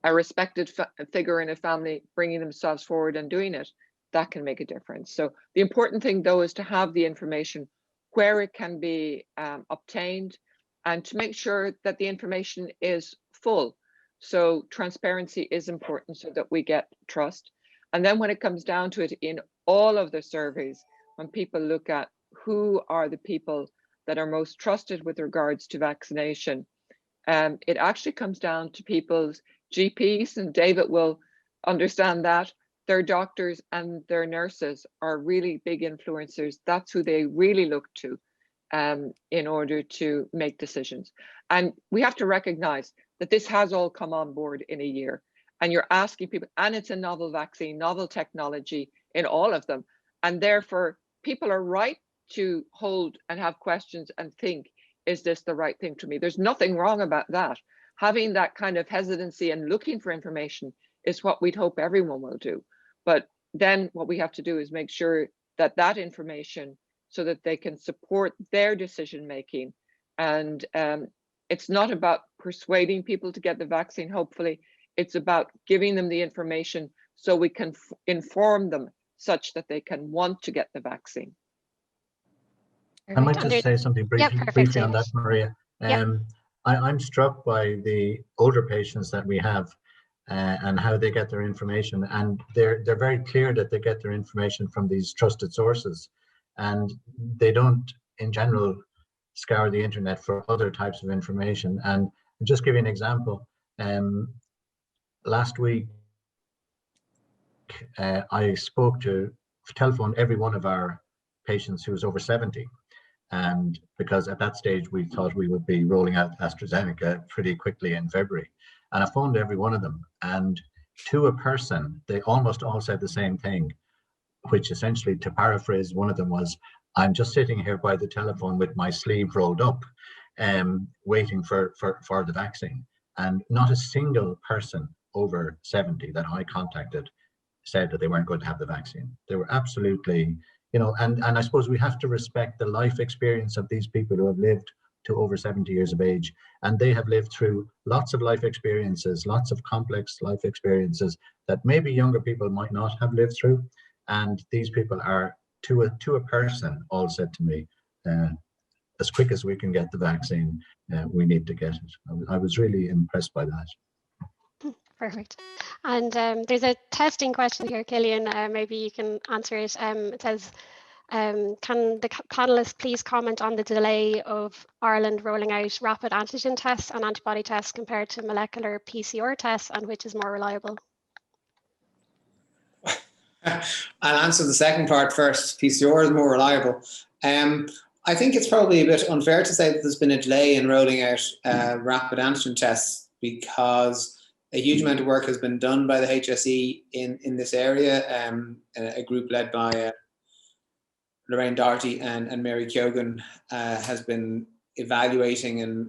respected figure in a family bringing themselves forward and doing it, that can make a difference. So the important thing, though, is to have the information where it can be obtained, and to make sure that the information is full. So transparency is important so that we get trust. And then when it comes down to it, in all of the surveys, when people look at who are the people that are most trusted with regards to vaccination, It actually comes down to people's GPs, and David will understand that. Their doctors and their nurses are really big influencers. That's who they really look to in order to make decisions. And we have to recognize that this has all come on board in a year. And you're asking people, and it's a novel vaccine, novel technology in all of them. And therefore, people are right to hold and have questions and think, is this the right thing to me? There's nothing wrong about that. Having that kind of hesitancy and looking for information is what we'd hope everyone will do. But then what we have to do is make sure that that information, so that they can support their decision making. And it's not about persuading people to get the vaccine, hopefully. It's about giving them the information so we can inform them such that they can want to get the vaccine. I might just say something briefly on that, Maria. I'm struck by the older patients that we have and how they get their information, and they're very clear that they get their information from these trusted sources, and they don't, in general, scour the internet for other types of information. And I'll just give you an example. Last week, I telephoned every one of our patients who was over 70. And because at that stage, we thought we would be rolling out AstraZeneca pretty quickly in February. And I phoned every one of them. And to a person, they almost all said the same thing, which essentially, to paraphrase, one of them was, I'm just sitting here by the telephone with my sleeve rolled up, waiting for the vaccine. And not a single person over 70 that I contacted said that they weren't going to have the vaccine. They were absolutely, and I suppose we have to respect the life experience of these people who have lived to over 70 years of age, and they have lived through lots of life experiences, lots of complex life experiences that maybe younger people might not have lived through. And these people are, to a person, all said to me, as quick as we can get the vaccine, we need to get it. I was really impressed by that. Perfect. And there's a testing question here, Killian. Maybe you can answer it. It says, can the panelists please comment on the delay of Ireland rolling out rapid antigen tests and antibody tests compared to molecular PCR tests, and which is more reliable? I'll answer the second part first. PCR is more reliable. I think it's probably a bit unfair to say that there's been a delay in rolling out rapid antigen tests, because a huge amount of work has been done by the HSE in this area. A group led by Lorraine Doherty and Mary Keoghan has been evaluating and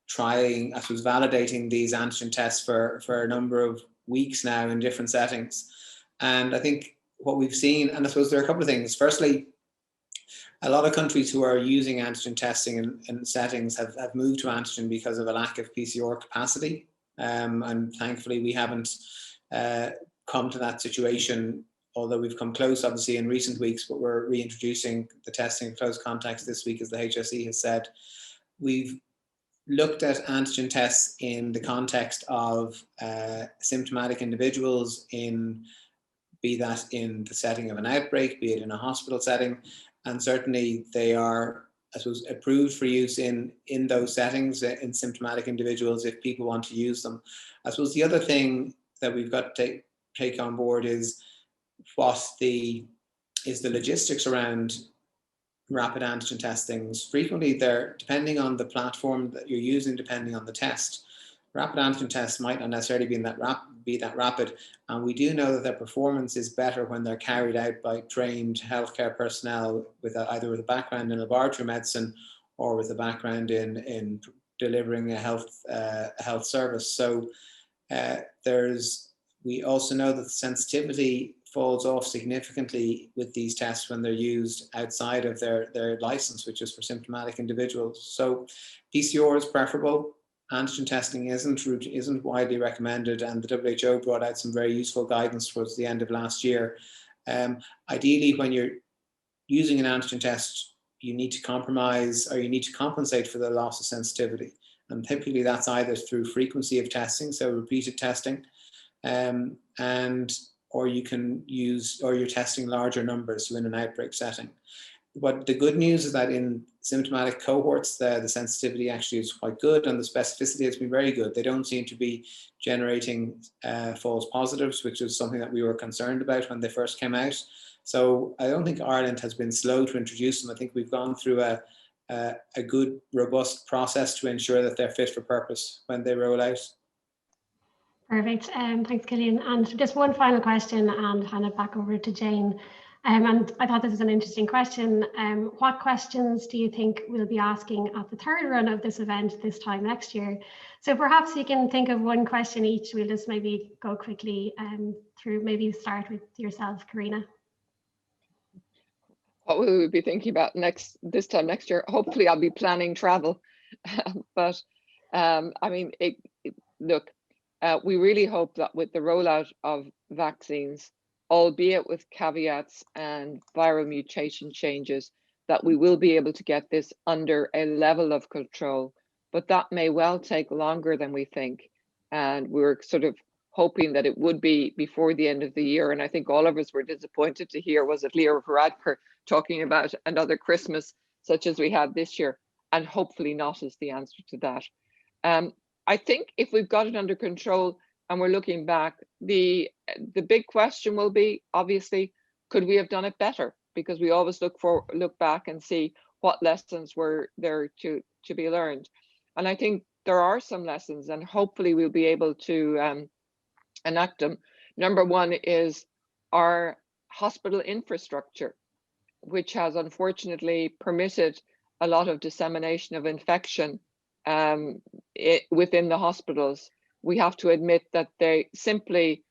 trying, I suppose, validating these antigen tests for a number of weeks now in different settings. And I think what we've seen, and I suppose there are a couple of things. Firstly, a lot of countries who are using antigen testing in settings have moved to antigen because of a lack of PCR capacity. And thankfully, we haven't come to that situation, although we've come close, obviously, in recent weeks, but we're reintroducing the testing of close contacts this week, as the HSE has said. We've looked at antigen tests in the context of symptomatic individuals, be that in the setting of an outbreak, be it in a hospital setting, and certainly they are, I suppose, approved for use in those settings, in symptomatic individuals, if people want to use them. I suppose the other thing that we've got to take on board is the logistics around rapid antigen testings. Frequently, they're, depending on the platform that you're using, depending on the test, rapid antigen tests might not necessarily be that rapid, and we do know that their performance is better when they're carried out by trained healthcare personnel with either with a background in laboratory medicine or with a background in delivering a health service. So we also know that the sensitivity falls off significantly with these tests when they're used outside of their license, which is for symptomatic individuals. So PCR is preferable. Antigen testing isn't widely recommended, and the WHO brought out some very useful guidance towards the end of last year. Ideally, when you're using an antigen test, you need to compromise, or you need to compensate for the loss of sensitivity. And typically that's either through frequency of testing, so repeated testing, or you're testing larger numbers, so in an outbreak setting. But the good news is that in symptomatic cohorts, the sensitivity actually is quite good and the specificity has been very good. They don't seem to be generating false positives, which is something that we were concerned about when they first came out. So I don't think Ireland has been slow to introduce them. I think we've gone through a good, robust process to ensure that they're fit for purpose when they roll out. Perfect. Thanks, Killian. And just one final question and hand it back over to Jane. And I thought this was an interesting question. What questions do you think we'll be asking at the third run of this event this time next year? So perhaps you can think of one question each. We'll just maybe go quickly through, maybe start with yourself, Karina. What will we be thinking about this time next year? Hopefully I'll be planning travel. But I mean, look, we really hope that with the rollout of vaccines, albeit with caveats and viral mutation changes, that we will be able to get this under a level of control, but that may well take longer than we think. And we're sort of hoping that it would be before the end of the year. And I think all of us were disappointed to hear, was it Leo Varadkar talking about another Christmas such as we had this year? And hopefully not is the answer to that. I think if we've got it under control and we're looking back, the big question will be, obviously, could we have done it better? Because we always look back and see what lessons were there to be learned. And I think there are some lessons, and hopefully we'll be able to enact them. Number one is our hospital infrastructure, which has unfortunately permitted a lot of dissemination of infection within the hospitals. We have to admit that they simply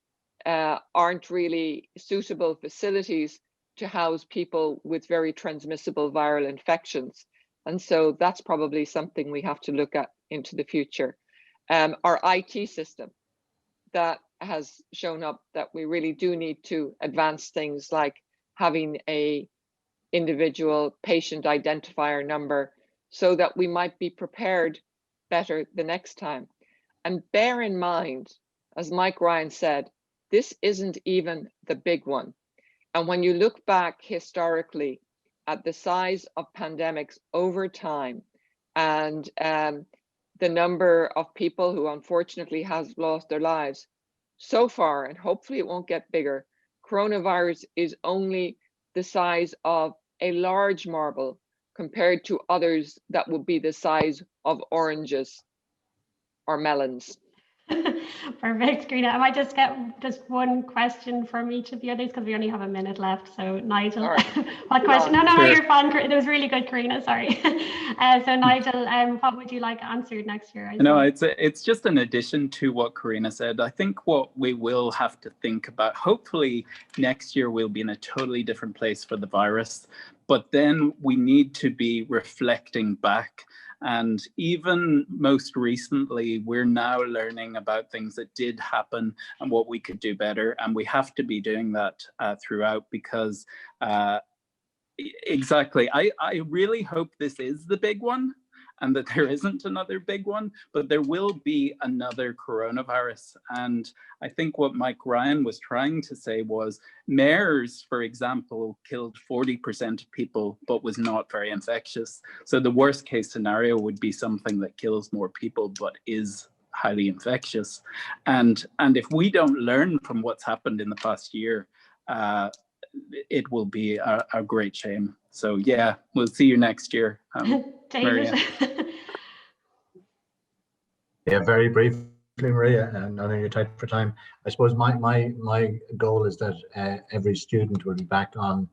aren't really suitable facilities to house people with very transmissible viral infections. And so that's probably something we have to look at into the future. Our IT system that has shown up that we really do need to advance things like having a individual patient identifier number so that we might be prepared better the next time. And bear in mind, as Mike Ryan said, this isn't even the big one. And when you look back historically at the size of pandemics over time and the number of people who unfortunately has lost their lives, so far, and hopefully it won't get bigger, coronavirus is only the size of a large marble compared to others that would be the size of oranges or melons. Perfect, Karina. I might just get just one question from each of the others because we only have a minute left. So Nigel, right. what question? No, Sure. you're fine. It was really good, Karina. Sorry. So Nigel, what would you like answered next year? No, it's just an addition to what Karina said. I think what we will have to think about, hopefully next year we'll be in a totally different place for the virus, but then we need to be reflecting back. And even most recently, we're now learning about things that did happen and what we could do better. And we have to be doing that throughout because exactly, I really hope this is the big one and that there isn't another big one, but there will be another coronavirus. And I think what Mike Ryan was trying to say was MERS, for example, killed 40% of people, but was not very infectious. So the worst case scenario would be something that kills more people, but is highly infectious. And if we don't learn from what's happened in the past year, it will be a great shame. So yeah, we'll see you next year. David. Yeah, very briefly, Maria, and I know you're tight for time. I suppose my goal is that every student will be back on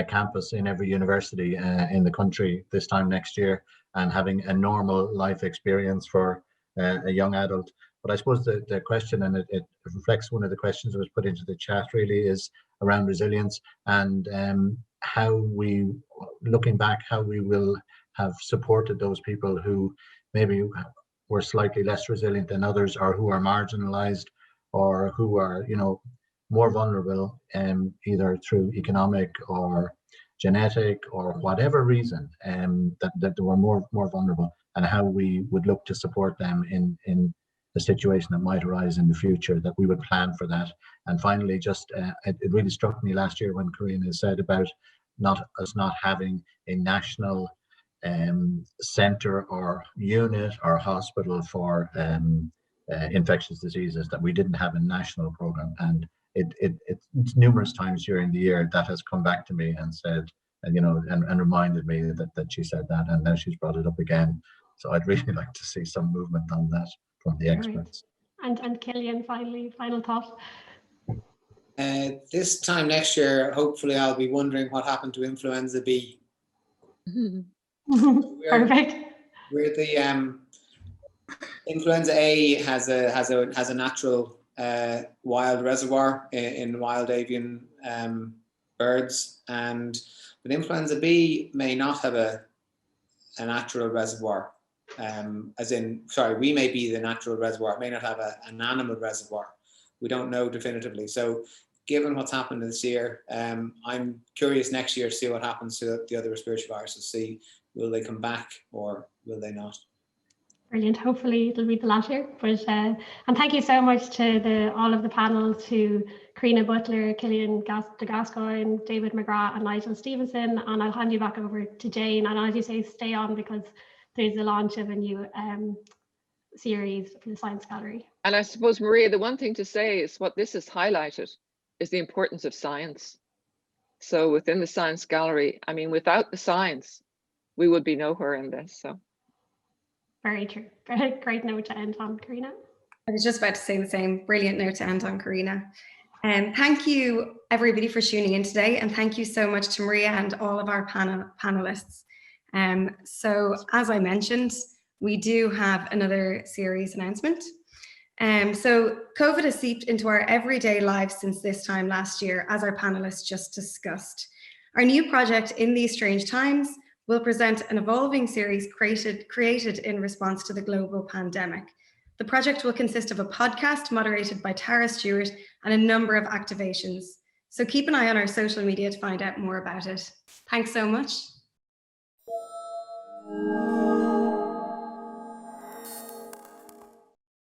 campus in every university in the country this time next year and having a normal life experience for a young adult. But I suppose the question, and it reflects one of the questions that was put into the chat really, is around resilience and how we, looking back, how we will have supported those people who maybe were slightly less resilient than others, or who are marginalized, or who are, more vulnerable, either through economic or genetic or whatever reason, that they were more vulnerable, and how we would look to support them in the situation that might arise in the future, that we would plan for that. And finally, just it really struck me last year when Karina said about us not having a national center or unit or hospital for infectious diseases, that we didn't have a national program. And it's numerous times during the year that has come back to me and said, and and reminded me that she said that, and now she's brought it up again. So I'd really like to see some movement on that from the experts. Right. And Killian, final thought. This time next year, hopefully I'll be wondering what happened to influenza B. Perfect. We're the influenza A has a natural wild reservoir in wild avian birds, but influenza B may not have a natural reservoir. We may be the natural reservoir. It may not have an animal reservoir. We don't know definitively. So, given what's happened this year, I'm curious next year to see what happens to the other respiratory viruses. See, will they come back or will they not? Brilliant. Hopefully it'll be the latter. But and thank you so much to all of the panel, to Karina Butler, Killian de Gascoigne, David McGrath, and Nigel Stevenson. And I'll hand you back over to Jane. And as you say, stay on, because there's the launch of a new series for the Science Gallery. And I suppose, Maria, the one thing to say is what this has highlighted is the importance of science. So within the Science Gallery, I mean, without the science, we would be nowhere in this. So. Very true. Great note to end on, Karina. I was just about to say the same. Brilliant note to end on, Karina. Thank you, everybody, for tuning in today. And thank you so much to Maria and all of our panelists. So as I mentioned, we do have another series announcement. So COVID has seeped into our everyday lives since this time last year, as our panelists just discussed. Our new project, In These Strange Times, will present an evolving series created in response to the global pandemic. The project will consist of a podcast moderated by Tara Stewart and a number of activations. So keep an eye on our social media to find out more about it. Thanks so much.